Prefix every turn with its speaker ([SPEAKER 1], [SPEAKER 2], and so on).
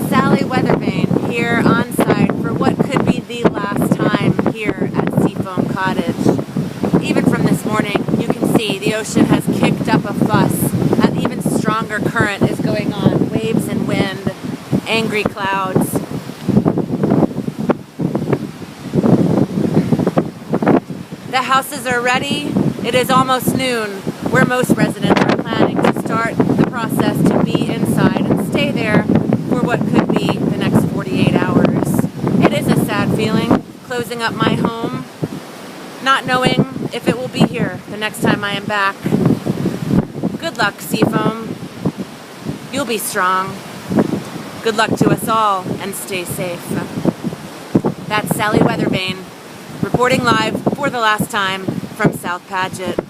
[SPEAKER 1] Sally Weathervane here on site for what could be the last time here at Sea Foam Cottage. Even from this morning, you can see the ocean has kicked up a fuss. An even stronger current is going on. Waves and wind, angry clouds. The houses are ready. It is almost noon, where most residents are planning to start the process to be inside and stay there for what could be the next 48 hours. It is a sad feeling, closing up my home, not knowing if it will be here the next time I am back. Good luck, Sea Foam. You'll be strong. Good luck to us all, and stay safe. That's Sally Weathervane, reporting live for the last time from South Padgett.